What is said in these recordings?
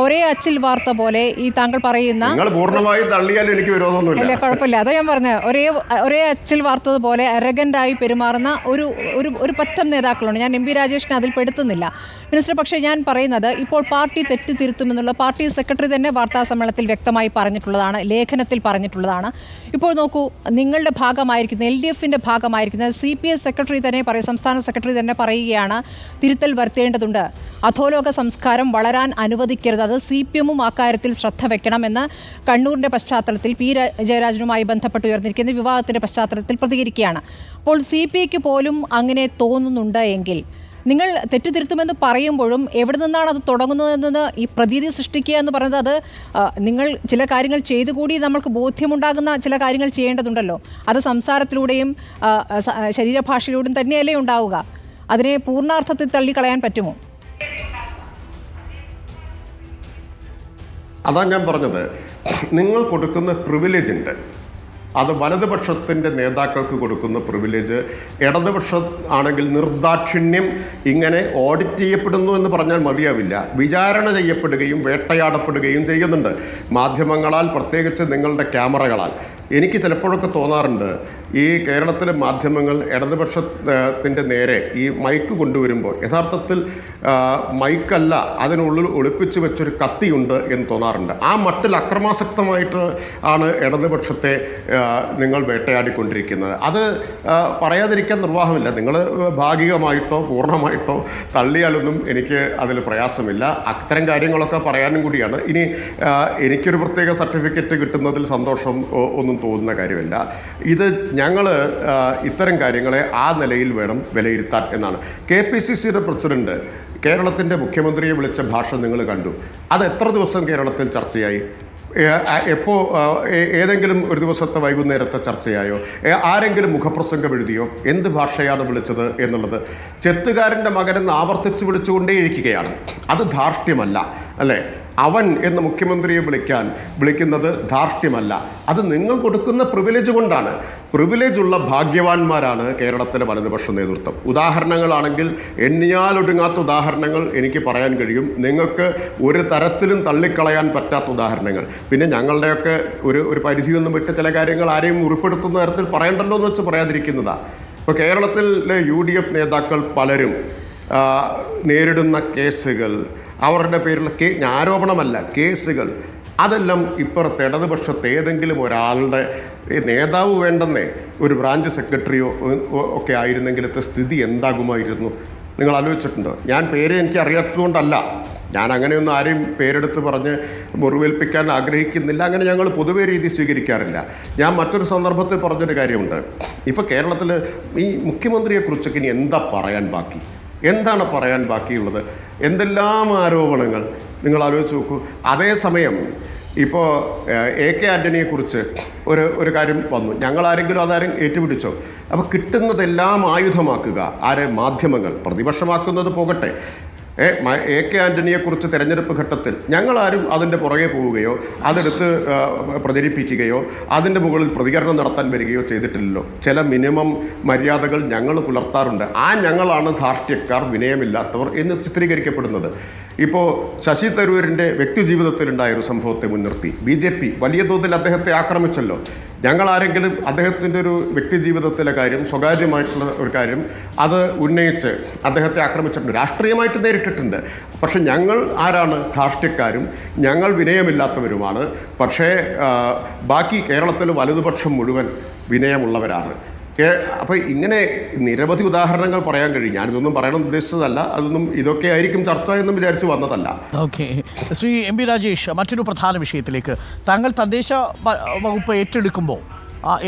ഒരേ അച്ചിൽ വാർത്ത പോലെ ഈ താങ്കൾ പറയുന്ന പൂർണ്ണമായി തള്ളിയാലും എനിക്ക് വിരോധമൊന്നുമില്ല, കുഴപ്പമില്ല. അതാ ഞാൻ പറഞ്ഞത്, ഒരേ അച്ചിൽ വാർത്തതുപോലെ അരഗൻ്റായി പെരുമാറുന്ന ഒരു പറ്റം നേതാക്കളുണ്ട്. ഞാൻ എം പി രാജേഷിനെ അതിൽ പെടുത്തുന്നില്ല മിനിസ്റ്റർ. പക്ഷേ ഞാൻ പറയുന്നത് ഇപ്പോൾ പാർട്ടി തെറ്റ് തിരുത്തുമെന്നുള്ള പാർട്ടി സെക്രട്ടറി തന്നെ വാർത്താ സമ്മേളനത്തിൽ വ്യക്തമായി പറഞ്ഞിട്ടുള്ളതാണ്, ലേഖനത്തിൽ പറഞ്ഞിട്ടുള്ളതാണ്. ഇപ്പോൾ നോക്കൂ, നിങ്ങളുടെ ഭാഗമായിരിക്കുന്ന LDFന്റെ ഭാഗമായിരിക്കുന്ന CPS സെക്രട്ടറി തന്നെ സംസ്ഥാന സെക്രട്ടറി തന്നെ പറയുകയാണ് തിരുത്തൽ വരുത്തേണ്ടതുണ്ട്, അധോലോക സംസ്കാരം വളരാൻ അനുവദിക്കരുത്, അത് CPMഉം അക്കാര്യത്തിൽ ശ്രദ്ധ വെക്കണമെന്ന് കണ്ണൂരിൻ്റെ പശ്ചാത്തലത്തിൽ P. ജയരാജനുമായി ബന്ധപ്പെട്ട് ഉയർന്നിരിക്കുന്ന വിവാദത്തിൻ്റെ പശ്ചാത്തലത്തിൽ പ്രതികരിക്കുകയാണ്. അപ്പോൾ CPIക്ക് പോലും അങ്ങനെ തോന്നുന്നുണ്ട് എങ്കിൽ നിങ്ങൾ തെറ്റുതിരുത്തുമെന്ന് പറയുമ്പോഴും എവിടെ നിന്നാണ് അത് തുടങ്ങുന്നതെന്ന് ഈ പ്രതീതി സൃഷ്ടിക്കുക എന്ന് പറയുന്നത്, അത് നിങ്ങൾ ചില കാര്യങ്ങൾ ചെയ്തുകൂടി നമ്മൾക്ക് ബോധ്യമുണ്ടാകുന്ന ചില കാര്യങ്ങൾ ചെയ്യേണ്ടതുണ്ടല്ലോ. അത് സംസാരത്തിലൂടെയും ശരീരഭാഷയിലൂടെയും തന്നെയല്ലേ ഉണ്ടാവുക. അതിനെ പൂർണ്ണാർത്ഥത്തിൽ തള്ളിക്കളയാൻ പറ്റുമോ? അതാ ഞാൻ പറഞ്ഞത്, നിങ്ങൾ കൊടുക്കുന്ന പ്രിവിലേജ് ഉണ്ട്, അത് വലതുപക്ഷത്തിൻ്റെ നേതാക്കൾക്ക് കൊടുക്കുന്ന പ്രിവിലേജ് ഇടതുപക്ഷം ആണെങ്കിൽ നിർദാക്ഷിണ്യം ഇങ്ങനെ ഓഡിറ്റ് ചെയ്യപ്പെടുന്നു എന്ന് പറഞ്ഞാൽ മതിയാവില്ല, വിചാരണ ചെയ്യപ്പെടുകയും വേട്ടയാടപ്പെടുകയും ചെയ്യുന്നുണ്ട് മാധ്യമങ്ങളാൽ, പ്രത്യേകിച്ച് നിങ്ങളുടെ ക്യാമറകളാൽ. എനിക്ക് ചിലപ്പോഴൊക്കെ തോന്നാറുണ്ട് ഈ കേരളത്തിലെ മാധ്യമങ്ങൾ ഇടതുപക്ഷത്തിൻ്റെ നേരെ ഈ മൈക്ക് കൊണ്ടുവരുമ്പോൾ യഥാർത്ഥത്തിൽ മൈക്കല്ല, അതിനുള്ളിൽ ഒളിപ്പിച്ച് വെച്ചൊരു കത്തിയുണ്ട് എന്ന് തോന്നാറുണ്ട്. ആ മട്ടിൽ അക്രമാസക്തമായിട്ട് ആണ് ഇടതുപക്ഷത്തെ നിങ്ങൾ വേട്ടയാടിക്കൊണ്ടിരിക്കുന്നത്. അത് പറയാതിരിക്കാൻ നിർവാഹമില്ല. നിങ്ങൾ ഭാഗികമായിട്ടോ പൂർണ്ണമായിട്ടോ തള്ളിയാലൊന്നും എനിക്ക് അതിൽ പ്രയാസമില്ല. അത്തരം കാര്യങ്ങളൊക്കെ പറയാനും കൂടിയാണ്. ഇനി എനിക്കൊരു പ്രത്യേക സർട്ടിഫിക്കറ്റ് കിട്ടുന്നതിൽ സന്തോഷം ഒന്നും തോന്നുന്ന കാര്യമില്ല. ഇത് ഞങ്ങൾ ഇത്തരം കാര്യങ്ങളെ ആ നിലയിൽ വേണം വിലയിരുത്താൻ എന്നാണ്. KPCCയുടെ പ്രസിഡന്റ് കേരളത്തിൻ്റെ മുഖ്യമന്ത്രിയെ വിളിച്ച ഭാഷ നിങ്ങൾ കണ്ടു. അത് എത്ര ദിവസം കേരളത്തിൽ ചർച്ചയായി? എപ്പോൾ ഏതെങ്കിലും ഒരു ദിവസത്തെ വൈകുന്നേരത്തെ ചർച്ചയായോ? ആരെങ്കിലും മുഖപ്രസംഗം എഴുതിയോ? എന്ത് ഭാഷയാണ് വിളിച്ചത് എന്നുള്ളത് ചെത്തുകാരൻ്റെ മകനെന്ന് ആവർത്തിച്ച് വിളിച്ചുകൊണ്ടേയിരിക്കുകയാണ്. അത് ധാർഷ്ട്യമല്ല അല്ലേ? അവൻ എന്ന് മുഖ്യമന്ത്രിയെ വിളിക്കുന്നത് ധാർഷ്ട്യമല്ല, അത് നിങ്ങൾ കൊടുക്കുന്ന പ്രിവിലേജ് കൊണ്ടാണ്. പ്രിവിലേജുള്ള ഭാഗ്യവാന്മാരാണ് കേരളത്തിലെ വലതുപക്ഷ നേതൃത്വം. ഉദാഹരണങ്ങളാണെങ്കിൽ എണ്ണിയാലൊടുങ്ങാത്ത ഉദാഹരണങ്ങൾ എനിക്ക് പറയാൻ കഴിയും. നിങ്ങൾക്ക് ഒരു തരത്തിലും തള്ളിക്കളയാൻ പറ്റാത്ത ഉദാഹരണങ്ങൾ. പിന്നെ ഞങ്ങളുടെയൊക്കെ ഒരു പരിധിയൊന്നും വിട്ട് ചില കാര്യങ്ങൾ ആരെയും ഉൾപ്പെടുത്തുന്ന തരത്തിൽ പറയണ്ടല്ലോ എന്ന് വെച്ച് പറയാതിരിക്കുന്നതാണ്. ഇപ്പോൾ കേരളത്തിലെ UDF നേതാക്കൾ പലരും നേരിടുന്ന കേസുകൾ, അവരുടെ പേരിൽ ആരോപണമല്ല, കേസുകൾ, അതെല്ലാം ഇപ്പുറത്ത് ഇടതുപക്ഷത്തെ ഏതെങ്കിലും ഒരാളുടെ നേതാവ് വേണ്ടെന്നേ ഒരു ബ്രാഞ്ച് സെക്രട്ടറിയോ ഒക്കെ ആയിരുന്നെങ്കിലത്തെ സ്ഥിതി എന്താകുമായിരുന്നു? നിങ്ങൾ ആലോചിച്ചിട്ടുണ്ടോ? ഞാൻ പേര് എനിക്ക് അറിയാത്തതുകൊണ്ടല്ല, ഞാൻ അങ്ങനെയൊന്നും ആരെയും പേരെടുത്ത് പറഞ്ഞ് മുറിവേൽപ്പിക്കാൻ ആഗ്രഹിക്കുന്നില്ല. അങ്ങനെ ഞങ്ങൾ പൊതുവേ രീതി സ്വീകരിക്കാറില്ല. ഞാൻ മറ്റൊരു സന്ദർഭത്തിൽ പറഞ്ഞൊരു കാര്യമുണ്ട്. ഇപ്പോൾ കേരളത്തിൽ ഈ മുഖ്യമന്ത്രിയെക്കുറിച്ചൊക്കെ ഇനി എന്താ പറയാൻ ബാക്കി? എന്താണ് പറയാൻ ബാക്കിയുള്ളത്? എന്തെല്ലാം ആരോപണങ്ങൾ നിങ്ങൾ ആലോചിച്ച് നോക്കൂ. അതേസമയം ഇപ്പോൾ AK ആൻ്റണിയെക്കുറിച്ച് ഒരു കാര്യം വന്നു. ഞങ്ങളാരെങ്കിലും അതാരും ഏറ്റുപിടിച്ചോ? അപ്പോൾ കിട്ടുന്നതെല്ലാം ആയുധമാക്കുക. ആരെ? മാധ്യമങ്ങൾ. പ്രതിപക്ഷമാക്കുന്നത് പോകട്ടെ, AK ആൻ്റണിയെക്കുറിച്ച് തെരഞ്ഞെടുപ്പ് ഘട്ടത്തിൽ ഞങ്ങളാരും അതിൻ്റെ പുറകെ പോവുകയോ അതെടുത്ത് പ്രചരിപ്പിക്കുകയോ അതിൻ്റെ മുകളിൽ പ്രതികരണം നടത്താൻ വരികയോ ചെയ്തിട്ടില്ലല്ലോ. ചില മിനിമം മര്യാദകൾ ഞങ്ങൾ പുലർത്താറുണ്ട്. ആ ഞങ്ങളാണ് ധാർഷ്ട്യക്കാർ, വിനയമില്ലാത്തവർ എന്ന് ചിത്രീകരിക്കപ്പെടുന്നത്. ഇപ്പോൾ ശശി തരൂരിൻ്റെ വ്യക്തിജീവിതത്തിലുണ്ടായൊരു സംഭവത്തെ മുൻനിർത്തി BJP വലിയ തോതിൽ അദ്ദേഹത്തെ ആക്രമിച്ചല്ലോ. ഞങ്ങളാരെങ്കിലും അദ്ദേഹത്തിൻ്റെ ഒരു വ്യക്തിജീവിതത്തിലെ കാര്യം, സ്വകാര്യമായിട്ടുള്ള ഒരു കാര്യം അത് ഉന്നയിച്ച് അദ്ദേഹത്തെ ആക്രമിച്ചിട്ടുണ്ട്, രാഷ്ട്രീയമായിട്ട് നേരിട്ടിട്ടുണ്ട്. പക്ഷെ ഞങ്ങൾ ആരാണ്? ധാർഷ്ട്യക്കാരും ഞങ്ങൾ വിനയമില്ലാത്തവരുമാണ്. പക്ഷേ ബാക്കി കേരളത്തിൽ വലതുപക്ഷം മുഴുവൻ വിനയമുള്ളവരാണ്. അപ്പോൾ ഇങ്ങനെ നിരവധി ഉദാഹരണങ്ങൾ പറയാൻ കഴിയും. ഞാനിതൊന്നും പറയണം ഉദ്ദേശിച്ചതല്ല, അതൊന്നും ഇതൊക്കെ ആയിരിക്കും ചർച്ച എന്നും വിചാരിച്ച് വന്നതല്ല. ഓക്കെ, ശ്രീ MP രാജേഷ്, മറ്റൊരു പ്രധാന വിഷയത്തിലേക്ക്. താങ്കൾ തദ്ദേശ വകുപ്പ്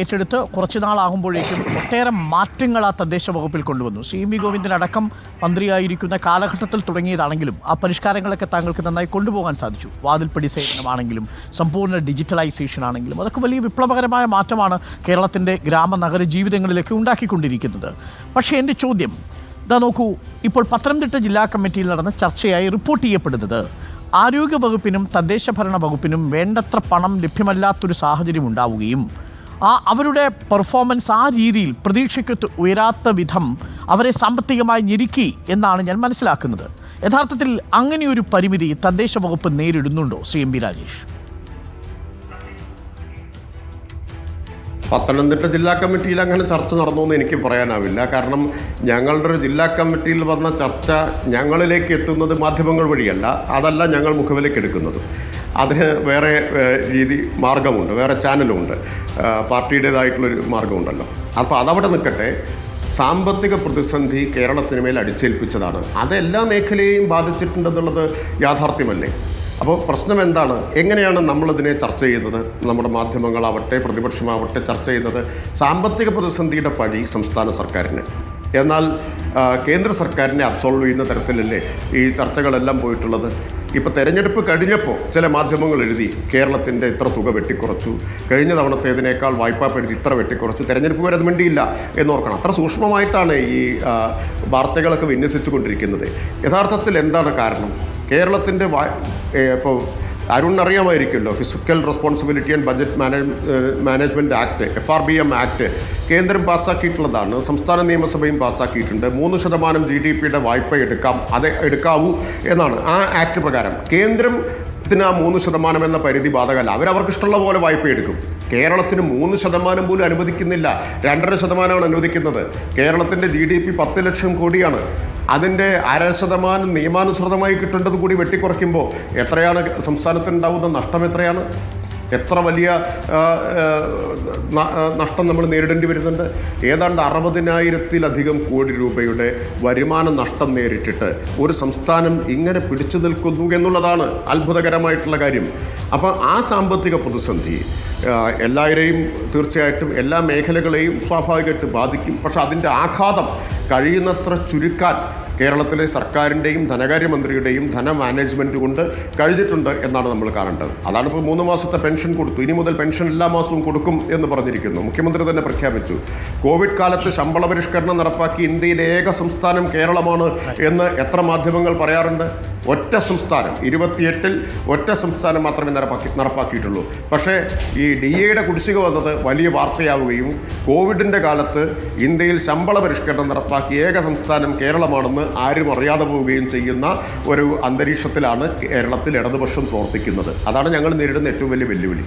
ഏറ്റെടുത്ത് കുറച്ച് നാളാകുമ്പോഴേക്കും ഒട്ടേറെ മാറ്റങ്ങൾ ആ തദ്ദേശ വകുപ്പിൽ കൊണ്ടുവന്നു. CMB ഗോവിന്ദനടക്കം മന്ത്രിയായിരിക്കുന്ന കാലഘട്ടത്തിൽ തുടങ്ങിയതാണെങ്കിലും ആ പരിഷ്കാരങ്ങളൊക്കെ താങ്കൾക്ക് നന്നായി കൊണ്ടുപോകാൻ സാധിച്ചു. വാതിൽപ്പടി സേവനമാണെങ്കിലും സമ്പൂർണ്ണ ഡിജിറ്റലൈസേഷൻ ആണെങ്കിലും അതൊക്കെ വലിയ വിപ്ലവകരമായ മാറ്റമാണ് കേരളത്തിൻ്റെ ഗ്രാമ-നഗര ജീവിതങ്ങളിലൊക്കെ ഉണ്ടാക്കിക്കൊണ്ടിരിക്കുന്നത്. പക്ഷേ എൻ്റെ ചോദ്യം ഇതാ നോക്കൂ, ഇപ്പോൾ പത്തനംതിട്ട ജില്ലാ കമ്മിറ്റിയിൽ നടന്ന ചർച്ചയായി റിപ്പോർട്ട് ചെയ്യപ്പെടുന്നത് ആരോഗ്യ വകുപ്പിനും തദ്ദേശ ഭരണ വകുപ്പിനും വേണ്ടത്ര പണം ലഭ്യമല്ലാത്തൊരു സാഹചര്യം ഉണ്ടാവുകയും അവരുടെ പെർഫോമൻസ് ആ രീതിയിൽ പ്രതീക്ഷയ്ക്ക് ഉയരാത്ത വിധം അവരെ സാമ്പത്തികമായി ഞെരുക്കി എന്നാണ് ഞാൻ മനസ്സിലാക്കുന്നത്. യഥാർത്ഥത്തിൽ അങ്ങനെയൊരു പരിമിതി തദ്ദേശ വകുപ്പ് നേരിടുന്നുണ്ടോ ശ്രീ എം പി രാജേഷ്? പത്തനംതിട്ട ജില്ലാ കമ്മിറ്റിയിൽ അങ്ങനെ ചർച്ച നടന്നു എന്ന് എനിക്ക് പറയാനാവില്ല. കാരണം ഞങ്ങളുടെ ഒരു ജില്ലാ കമ്മിറ്റിയിൽ വന്ന ചർച്ച ഞങ്ങളിലേക്ക് എത്തുന്നത് മാധ്യമങ്ങൾ വഴിയല്ല. അതല്ല ഞങ്ങൾ മുഖവിലേക്ക് എടുക്കുന്നത്. അതിന് വേറെ മാർഗമുണ്ട്, വേറെ ചാനലുമുണ്ട്, പാർട്ടിയുടേതായിട്ടുള്ളൊരു മാർഗമുണ്ടല്ലോ. അപ്പോൾ അതവിടെ നിൽക്കട്ടെ. സാമ്പത്തിക പ്രതിസന്ധി കേരളത്തിന് മേൽ അടിച്ചേൽപ്പിച്ചതാണ്. അതെല്ലാ മേഖലയെയും ബാധിച്ചിട്ടുണ്ടെന്നുള്ളത് യാഥാർത്ഥ്യമല്ലേ? അപ്പോൾ പ്രശ്നം എന്താണ്? എങ്ങനെയാണ് നമ്മളിതിനെ ചർച്ച ചെയ്യുന്നത്? നമ്മുടെ മാധ്യമങ്ങളാവട്ടെ പ്രതിപക്ഷമാവട്ടെ ചർച്ച ചെയ്യുന്നത് സാമ്പത്തിക പ്രതിസന്ധിയുടെ പഴി സംസ്ഥാന സർക്കാരിന്, എന്നാൽ കേന്ദ്ര സർക്കാരിനെ അബ്സോൾവ് ചെയ്യുന്ന തരത്തിലല്ലേ ഈ ചർച്ചകളെല്ലാം പോയിട്ടുള്ളത്. ഇപ്പോൾ തെരഞ്ഞെടുപ്പ് കഴിഞ്ഞപ്പോൾ ചില മാധ്യമങ്ങൾ എഴുതി കേരളത്തിൻ്റെ ഇത്ര തുക വെട്ടിക്കുറച്ചു, കഴിഞ്ഞ തവണത്തേതിനേക്കാൾ വായ്പാ പരിധി ഇത്ര വെട്ടിക്കുറച്ചു, തെരഞ്ഞെടുപ്പ് വരെ അത് വേണ്ടിയില്ല എന്നോർക്കണം. അത്ര സൂക്ഷ്മമായിട്ടാണ് ഈ വാർത്തകളൊക്കെ വിന്യസിച്ചു കൊണ്ടിരിക്കുന്നത്. യഥാർത്ഥത്തിൽ എന്താണ് കാരണം? കേരളത്തിൻ്റെ ഇപ്പോൾ അരുൺ അറിയാമായിരിക്കുമല്ലോ, fiscal responsibility and budget management act, FRBM act കേന്ദ്രം പാസ്സാക്കിയിട്ടുള്ളതാണ്. സംസ്ഥാന നിയമസഭയും പാസ്സാക്കിയിട്ടുണ്ട്. 3% GDP-യുടെ വായ്പ എടുക്കാവൂ എന്നാണ് ആ ആക്ട് പ്രകാരം. കേന്ദ്രത്തിന് ആ 3% എന്ന പരിധി ബാധകമല്ല. അവർക്ക് ഇഷ്ടമുള്ള പോലെ വായ്പ എടുക്കും. കേരളത്തിന് 3% പോലും അനുവദിക്കുന്നില്ല, 2.5% അനുവദിക്കുന്നത്. കേരളത്തിൻ്റെ GDP 10 ലക്ഷം കോടിയാണ്. അതിൻ്റെ 0.5% നിയമാനുസൃതമായി കിട്ടേണ്ടത് കൂടി വെട്ടിക്കുറയ്ക്കുമ്പോൾ എത്രയാണ് സംസ്ഥാനത്തിനുണ്ടാവുന്ന നഷ്ടം? എത്രയാണ്? എത്ര വലിയ നഷ്ടം നമ്മൾ നേരിടേണ്ടി വരുന്നുണ്ട്? ഏതാണ്ട് 60,000-ത്തിലധികം കോടി രൂപയുടെ വരുമാന നഷ്ടം നേരിട്ടിട്ട് ഒരു സംസ്ഥാനം ഇങ്ങനെ പിടിച്ചു നിൽക്കുന്നു എന്നുള്ളതാണ് അത്ഭുതകരമായിട്ടുള്ള കാര്യം. അപ്പോൾ ആ സാമ്പത്തിക പ്രതിസന്ധി എല്ലാവരെയും തീർച്ചയായിട്ടും എല്ലാ മേഖലകളെയും സ്വാഭാവികമായിട്ട് ബാധിക്കും. പക്ഷെ അതിൻ്റെ ആഘാതം കഴിയുന്നത്ര ചുരുക്കാൻ കേരളത്തിലെ സർക്കാരിൻ്റെയും ധനകാര്യമന്ത്രിയുടെയും ധന മാനേജ്മെൻറ്റ് കൊണ്ട് കഴിഞ്ഞിട്ടുണ്ട് എന്നാണ് നമ്മൾ കാണേണ്ടത്. അതാണ് ഇപ്പോൾ 3 മാസത്തെ പെൻഷൻ കൊടുത്തു. ഇനി മുതൽ പെൻഷൻ എല്ലാ മാസവും കൊടുക്കും എന്ന് പറഞ്ഞിരിക്കുന്നു. മുഖ്യമന്ത്രി തന്നെ പ്രഖ്യാപിച്ചു. കോവിഡ് കാലത്ത് ശമ്പള പരിഷ്കരണം നടപ്പാക്കി ഇന്ത്യയിലെ ഏക സംസ്ഥാനം കേരളമാണ് എന്ന് എത്ര മാധ്യമങ്ങൾ പറയാറുണ്ട്? ഒറ്റ സംസ്ഥാനം, 28-ൽ ഒറ്റ സംസ്ഥാനം മാത്രമേ നടപ്പാക്കിയിട്ടുള്ളൂ. പക്ഷേ ഈ DAയുടെ കുടിശ്ശിക വന്നത് വലിയ വാർത്തയാവുകയും കോവിഡിൻ്റെ കാലത്ത് ഇന്ത്യയിൽ ശമ്പള പരിഷ്കരണം നടപ്പാക്കി ഏക സംസ്ഥാനം കേരളമാണെന്ന് ആരും അറിയാതെ പോവുകയും ചെയ്യുന്ന ഒരു അന്തരീക്ഷത്തിലാണ് കേരളത്തിൽ ഇടതുപക്ഷം പ്രവർത്തിക്കുന്നത്. അതാണ് ഞങ്ങൾ നേരിടുന്ന ഏറ്റവും വലിയ വെല്ലുവിളി.